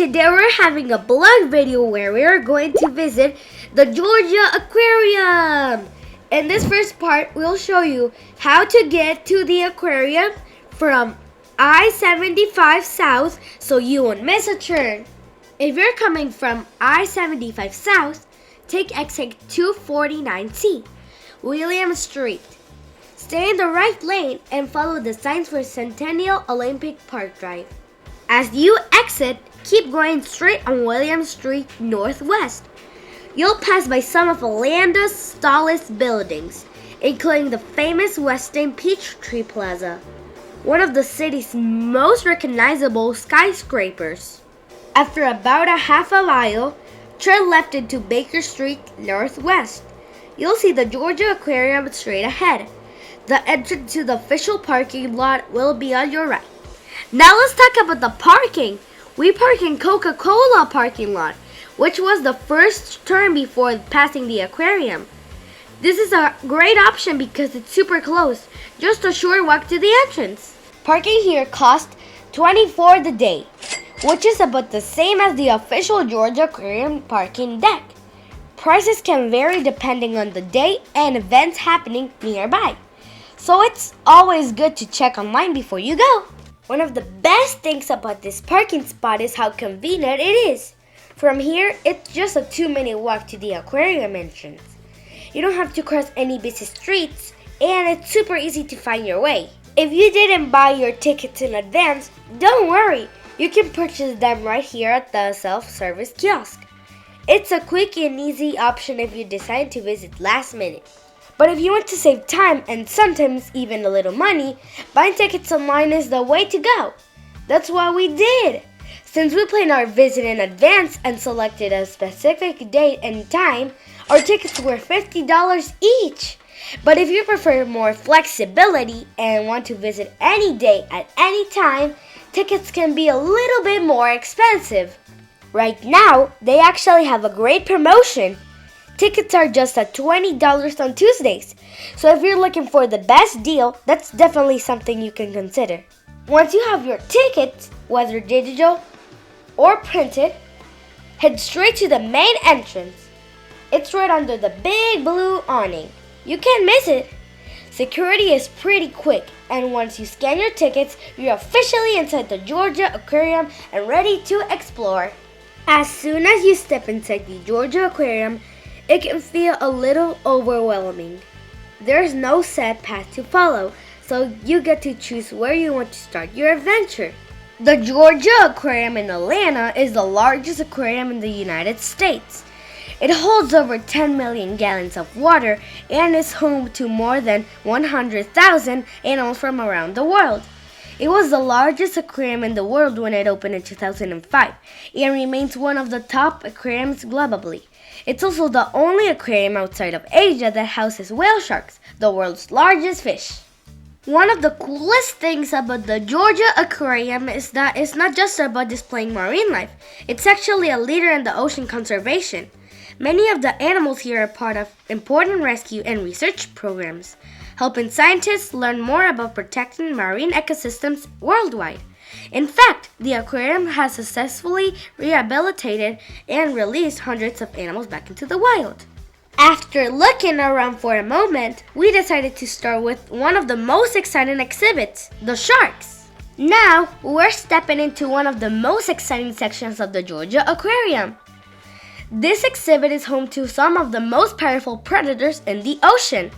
today we're having a blog video where we are going to visit the Georgia Aquarium. In this first part, we'll show you how to get to the aquarium from I-75 South so you won't miss a turn. If you're coming from I-75 South, take exit 249C, William Street. Stay in the right lane and follow the signs for Centennial Olympic Park Drive. As you exit, keep going straight on William Street Northwest. You'll pass by some of Atlanta's tallest buildings, including the famous Westin Peachtree Plaza, one of the city's most recognizable skyscrapers. After about a half a mile, turn left into Baker Street Northwest. You'll see the Georgia Aquarium straight ahead. The entrance to the official parking lot will be on your right. Now let's talk about the parking. We park in Coca-Cola parking lot, which was the first turn before passing the aquarium. This is a great option because it's super close, just a short walk to the entrance. Parking here costs $24 the day, which is about the same as the official Georgia Aquarium parking deck. Prices can vary depending on the day and events happening nearby, so it's always good to check online before you go. One of the best things about this parking spot is how convenient it is. From here, it's just a 2-minute walk to the aquarium entrance. You don't have to cross any busy streets, and it's super easy to find your way. If you didn't buy your tickets in advance, don't worry. You can purchase them right here at the self-service kiosk. It's a quick and easy option if you decide to visit last minute. But if you want to save time and sometimes even a little money, buying tickets online is the way to go. That's what we did. Since we planned our visit in advance and selected a specific date and time, our tickets were $50 each. But if you prefer more flexibility and want to visit any day at any time, tickets can be a little bit more expensive. Right now, they actually have a great promotion. Tickets are just at $20 on Tuesdays, so if you're looking for the best deal, that's definitely something you can consider. Once you have your tickets, whether digital or printed, head straight to the main entrance. It's right under the big blue awning. You can't miss it. Security is pretty quick, and once you scan your tickets, you're officially inside the Georgia Aquarium and ready to explore. As soon as you step inside the Georgia Aquarium, it can feel a little overwhelming. There's no set path to follow, so you get to choose where you want to start your adventure. The Georgia Aquarium in Atlanta is the largest aquarium in the United States. It holds over 10 million gallons of water and is home to more than 100,000 animals from around the world. It was the largest aquarium in the world when it opened in 2005 and remains one of the top aquariums globally. It's also the only aquarium outside of Asia that houses whale sharks, the world's largest fish. One of the coolest things about the Georgia Aquarium is that it's not just about displaying marine life, it's actually a leader in the ocean conservation. Many of the animals here are part of important rescue and research programs, helping scientists learn more about protecting marine ecosystems worldwide. In fact, the aquarium has successfully rehabilitated and released hundreds of animals back into the wild. After looking around for a moment, we decided to start with one of the most exciting exhibits, the sharks. Now, we're stepping into one of the most exciting sections of the Georgia Aquarium. This exhibit is home to some of the most powerful predators in the ocean,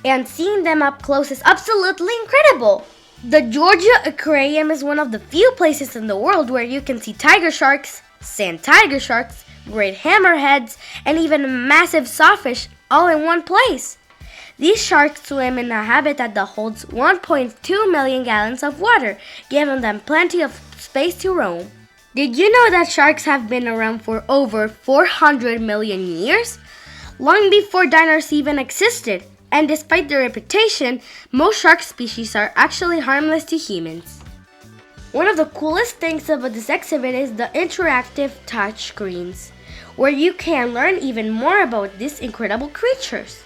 and seeing them up close is absolutely incredible. The Georgia Aquarium is one of the few places in the world where you can see tiger sharks, sand tiger sharks, great hammerheads, and even massive sawfish all in one place. These sharks swim in a habitat that holds 1.2 million gallons of water, giving them plenty of space to roam. Did you know that sharks have been around for over 400 million years? Long before dinosaurs even existed. And despite their reputation, most shark species are actually harmless to humans. One of the coolest things about this exhibit is the interactive touch screens, where you can learn even more about these incredible creatures.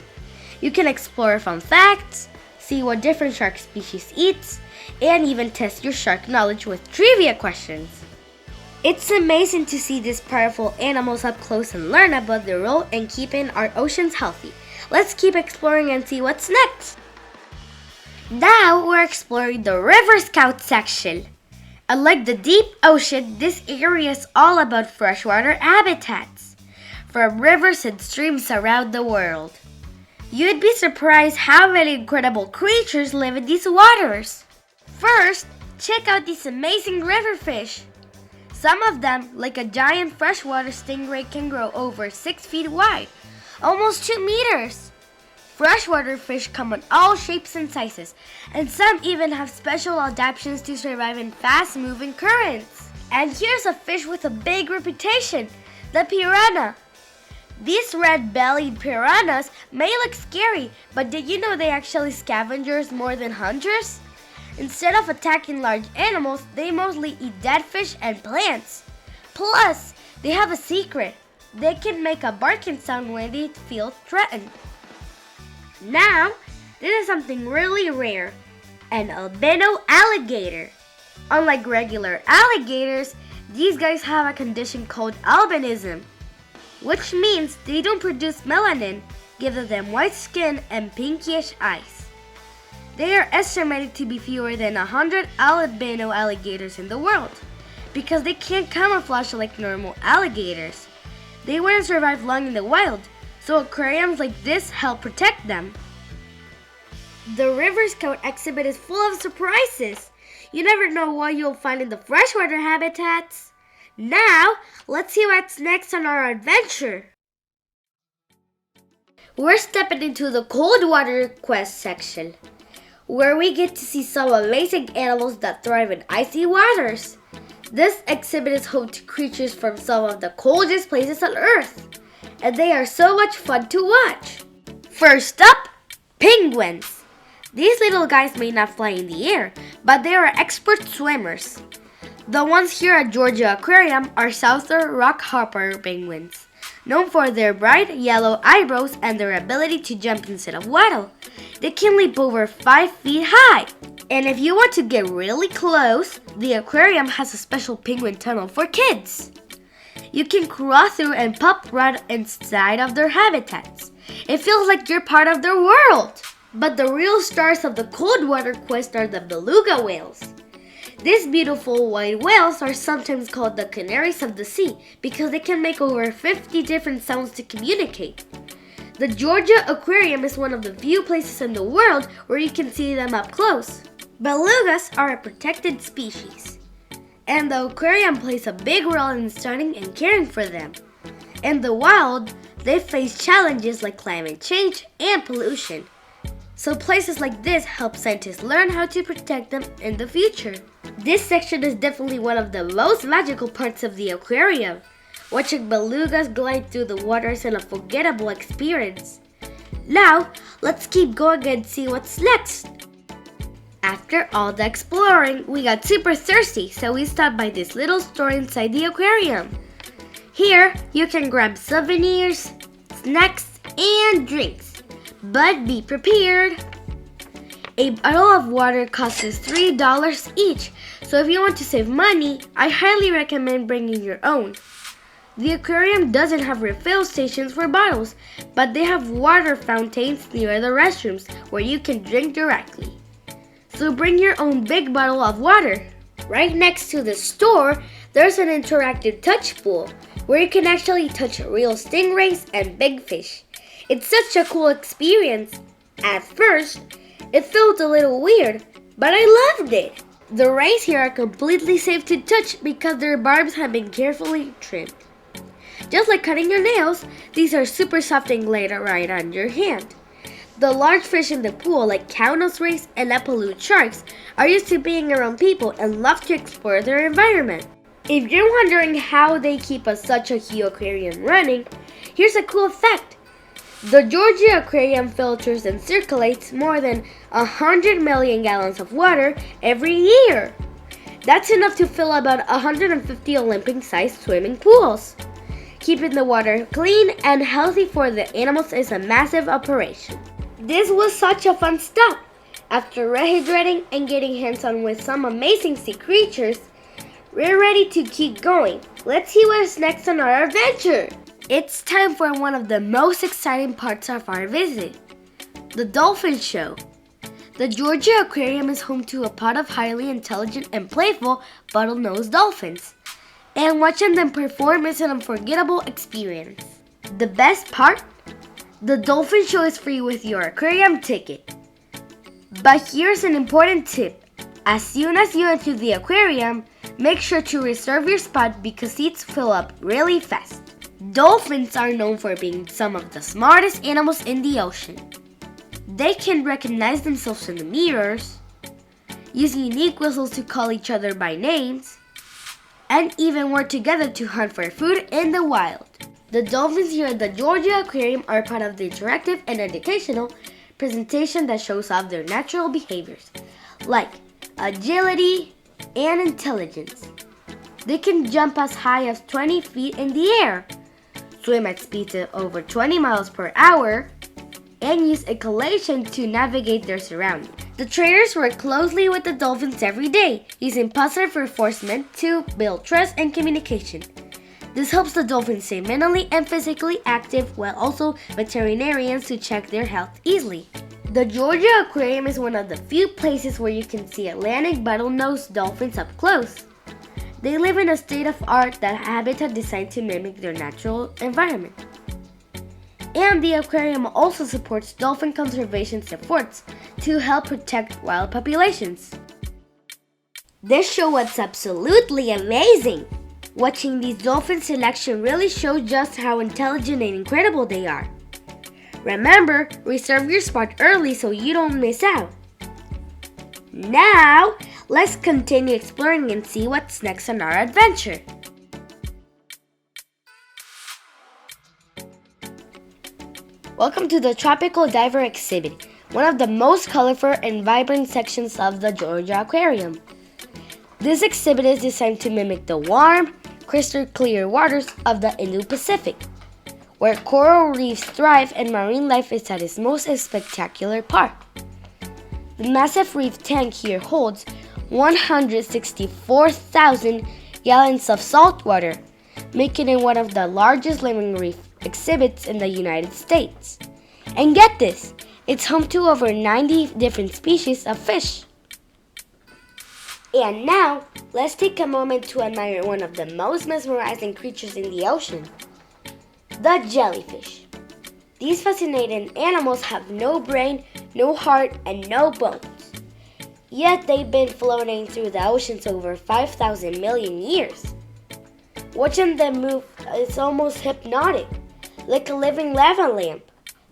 You can explore fun facts, see what different shark species eat, and even test your shark knowledge with trivia questions. It's amazing to see these powerful animals up close and learn about their role in keeping our oceans healthy. Let's keep exploring and see what's next. Now we're exploring the River Scout section. Unlike the deep ocean, this area is all about freshwater habitats, from rivers and streams around the world. You'd be surprised how many incredible creatures live in these waters. First, check out these amazing river fish. Some of them, like a giant freshwater stingray, can grow over 6 feet wide, almost 2 meters. Freshwater fish come in all shapes and sizes, and some even have special adaptations to survive in fast-moving currents. And here's a fish with a big reputation, the piranha. These red-bellied piranhas may look scary, but did you know they actually scavengers more than hunters? Instead of attacking large animals, they mostly eat dead fish and plants. Plus, they have a secret. They can make a barking sound when they feel threatened. Now, this is something really rare, an albino alligator. Unlike regular alligators, these guys have a condition called albinism, which means they don't produce melanin, giving them white skin and pinkish eyes. There are estimated to be fewer than 100 albino alligators in the world, because they can't camouflage like normal alligators. They wouldn't survive long in the wild, so aquariums like this help protect them. The River Scout exhibit is full of surprises. You never know what you'll find in the freshwater habitats. Now, let's see what's next on our adventure. We're stepping into the cold water quest section, where we get to see some amazing animals that thrive in icy waters. This exhibit is home to creatures from some of the coldest places on Earth, and they are so much fun to watch. First up, penguins. These little guys may not fly in the air, but they are expert swimmers. The ones here at Georgia Aquarium are southern rockhopper penguins, known for their bright yellow eyebrows and their ability to jump instead of waddle. They can leap over 5 feet high. And if you want to get really close, the aquarium has a special penguin tunnel for kids. You can crawl through and pop right inside of their habitats. It feels like you're part of their world. But the real stars of the cold water quest are the beluga whales. These beautiful white whales are sometimes called the canaries of the sea because they can make over 50 different sounds to communicate. The Georgia Aquarium is one of the few places in the world where you can see them up close. Belugas are a protected species, and the aquarium plays a big role in studying and caring for them. In the wild, they face challenges like climate change and pollution. So places like this help scientists learn how to protect them in the future. This section is definitely one of the most magical parts of the aquarium. Watching belugas glide through the water is an unforgettable experience. Now, let's keep going and see what's next. After all the exploring, we got super thirsty, so we stopped by this little store inside the aquarium. Here, you can grab souvenirs, snacks, and drinks. But be prepared. A bottle of water costs us $3 each, so if you want to save money, I highly recommend bringing your own. The aquarium doesn't have refill stations for bottles, but they have water fountains near the restrooms where you can drink directly. So bring your own big bottle of water. Right next to the store, there's an interactive touch pool where you can actually touch real stingrays and big fish. It's such a cool experience. At first, it felt a little weird, but I loved it. The rays here are completely safe to touch because their barbs have been carefully trimmed. Just like cutting your nails, these are super soft and glide right on your hand. The large fish in the pool, like countless rays and epaulet sharks, are used to being around people and love to explore their environment. If you're wondering how they keep such a huge aquarium running, here's a cool fact. The Georgia Aquarium filters and circulates more than 100 million gallons of water every year. That's enough to fill about 150 Olympic-sized swimming pools. Keeping the water clean and healthy for the animals is a massive operation. This was such a fun stop. After rehydrating and getting hands-on with some amazing sea creatures, We're ready to keep going. Let's see what's next on our adventure. It's time for one of the most exciting parts of our visit, the dolphin show. The Georgia Aquarium is home to a pod of highly intelligent and playful bottlenose dolphins, and watching them perform is an unforgettable experience. The best part? The dolphin show is free with your aquarium ticket. But here's an important tip. As soon as you enter the aquarium, make sure to reserve your spot because seats fill up really fast. Dolphins are known for being some of the smartest animals in the ocean. They can recognize themselves in the mirrors, use unique whistles to call each other by names, and even work together to hunt for food in the wild. The dolphins here at the Georgia Aquarium are part of the interactive and educational presentation that shows off their natural behaviors, like agility and intelligence. They can jump as high as 20 feet in the air, swim at speeds of over 20 miles per hour, and use echolation to navigate their surroundings. The trainers work closely with the dolphins every day, using positive reinforcement to build trust and communication. This helps the dolphins stay mentally and physically active, while also veterinarians to check their health easily. The Georgia Aquarium is one of the few places where you can see Atlantic bottlenose dolphins up close. They live in a state-of-the-art habitat designed to mimic their natural environment. And the aquarium also supports dolphin conservation efforts to help protect wild populations. This show was absolutely amazing! Watching these dolphins in action really shows just how intelligent and incredible they are. Remember, reserve your spot early so you don't miss out. Now, let's continue exploring and see what's next on our adventure. Welcome to the Tropical Diver exhibit, one of the most colorful and vibrant sections of the Georgia Aquarium. This exhibit is designed to mimic the warm, crystal clear waters of the Indo-Pacific, where coral reefs thrive and marine life is at its most spectacular part. The massive reef tank here holds 164,000 gallons of salt water, making it one of the largest living reef exhibits in the United States. And get this, it's home to over 90 different species of fish. And now, let's take a moment to admire one of the most mesmerizing creatures in the ocean, the jellyfish. These fascinating animals have no brain, no heart, and no bones. Yet they've been floating through the oceans over 5,000 million years. Watching them move is almost hypnotic, like a living lava lamp.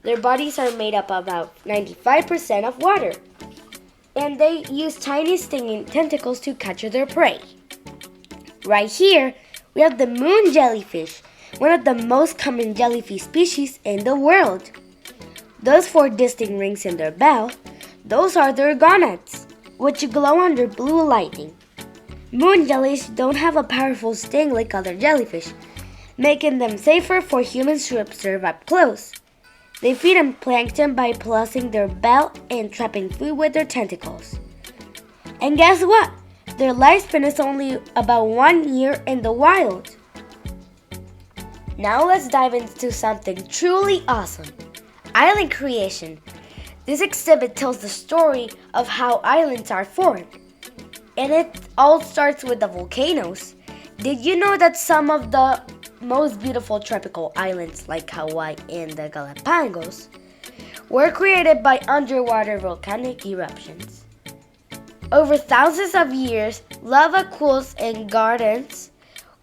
Their bodies are made up of about 95% of water, and they use tiny stinging tentacles to catch their prey. Right here, we have the moon jellyfish, one of the most common jellyfish species in the world. Those 4 distinct rings in their bell, those are their gonads, which glow under blue lighting. Moon jellies don't have a powerful sting like other jellyfish, making them safer for humans to observe up close. They feed on plankton by pulsing their bell and trapping food with their tentacles. And guess what? Their lifespan is only about 1 year in the wild. Now let's dive into something truly awesome. Island creation. This exhibit tells the story of how islands are formed. And it all starts with the volcanoes. Did you know that some of the most beautiful tropical islands like Hawaii and the Galapagos were created by underwater volcanic eruptions? Over thousands of years, lava cools and gardens,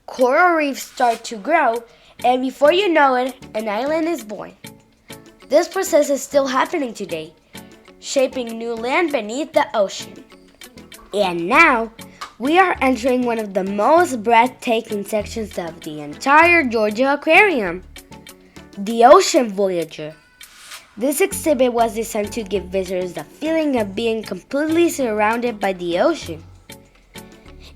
coral reefs start to grow, and before you know it, an island is born. This process is still happening today, shaping new land beneath the ocean. And now, we are entering one of the most breathtaking sections of the entire Georgia Aquarium, the Ocean Voyager. This exhibit was designed to give visitors the feeling of being completely surrounded by the ocean.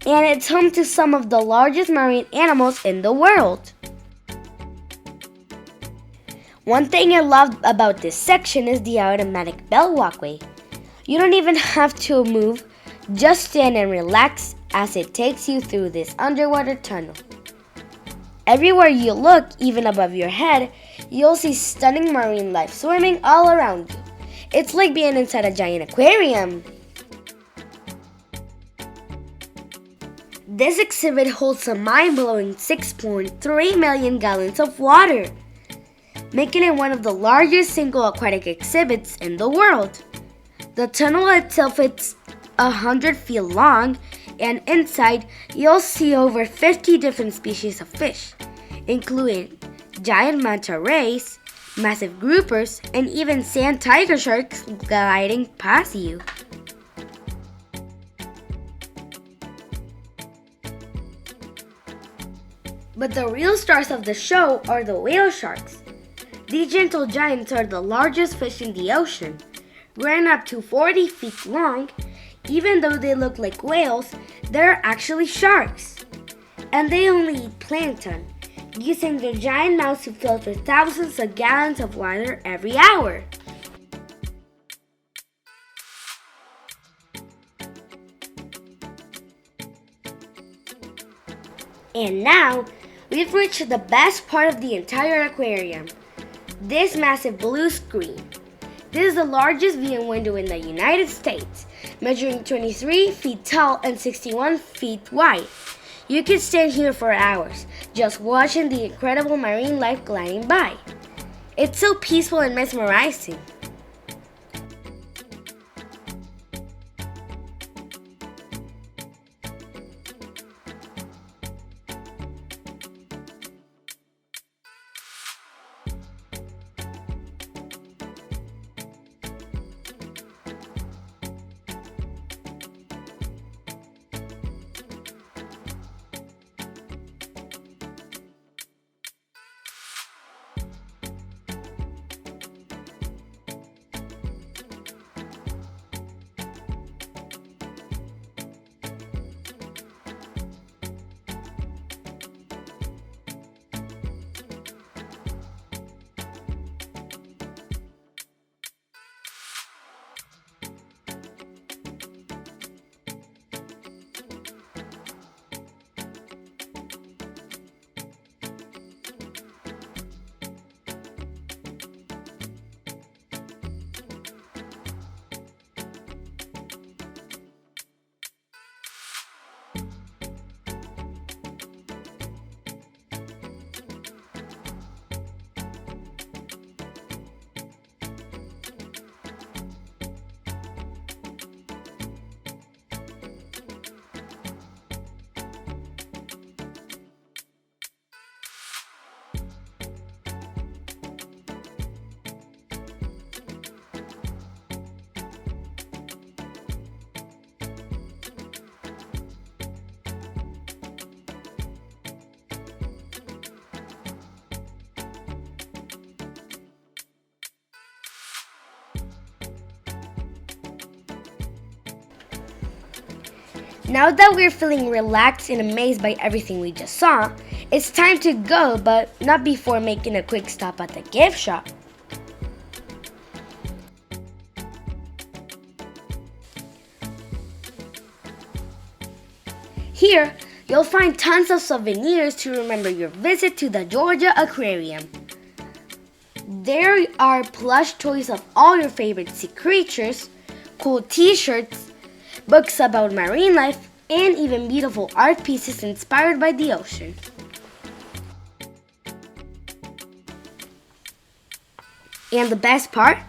And it's home to some of the largest marine animals in the world. One thing I love about this section is the automatic bell walkway. You don't even have to move, just stand and relax, as it takes you through this underwater tunnel. Everywhere you look, even above your head, you'll see stunning marine life swimming all around you. It's like being inside a giant aquarium. This exhibit holds a mind-blowing 6.3 million gallons of water, making it one of the largest single aquatic exhibits in the world. The tunnel itself is 100 feet long, and inside you'll see over 50 different species of fish, including giant mantarrayas, massive groupers, and even sand tiger sharks gliding past you. But the real stars of the show are the whale sharks. These gentle giants are the largest fish in the ocean, growing up to 40 feet long. Even though they look like whales, they're actually sharks. And they only eat plankton, using their giant mouths to filter thousands of gallons of water every hour. And now, we've reached the best part of the entire aquarium, this massive blue screen. This is the largest viewing window in the United States, measuring 23 feet tall and 61 feet wide. You can stand here for hours, just watching the incredible marine life gliding by. It's so peaceful and mesmerizing. Now that we're feeling relaxed and amazed by everything we just saw, it's time to go, but not before making a quick stop at the gift shop. Here, you'll find tons of souvenirs to remember your visit to the Georgia Aquarium. There are plush toys of all your favorite sea creatures, cool t-shirts, books about marine life, and even beautiful art pieces inspired by the ocean. And the best part?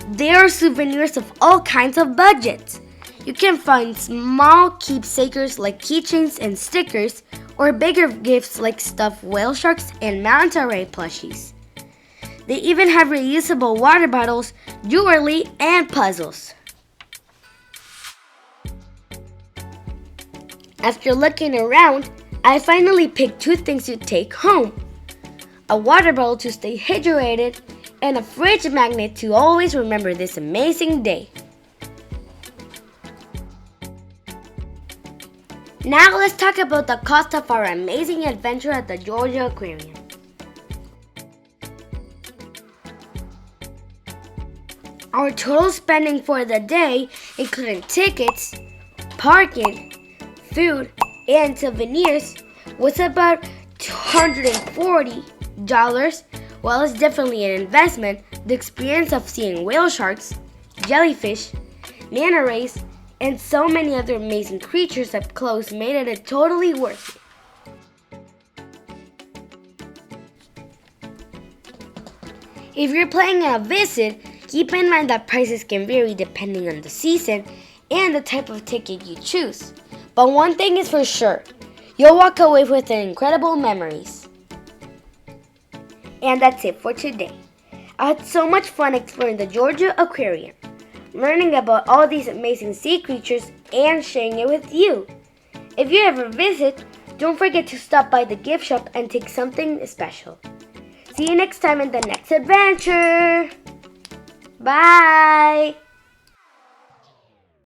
There are souvenirs of all kinds of budgets. You can find small keepsakes like keychains and stickers, or bigger gifts like stuffed whale sharks and manta ray plushies. They even have reusable water bottles, jewelry, and puzzles. After looking around, I finally picked 2 things to take home: a water bottle to stay hydrated, and a fridge magnet to always remember this amazing day. Now let's talk about the cost of our amazing adventure at the Georgia Aquarium. Our total spending for the day, including tickets, parking, food and souvenirs was about $240. Well, it's definitely an investment. The experience of seeing whale sharks, jellyfish, manta rays, and so many other amazing creatures up close made it totally worth it. If you're planning a visit, keep in mind that prices can vary depending on the season and the type of ticket you choose. But one thing is for sure, you'll walk away with incredible memories. And that's it for today. I had so much fun exploring the Georgia Aquarium, learning about all these amazing sea creatures and sharing it with you. If you ever visit, don't forget to stop by the gift shop and take something special. See you next time in the next adventure. Bye!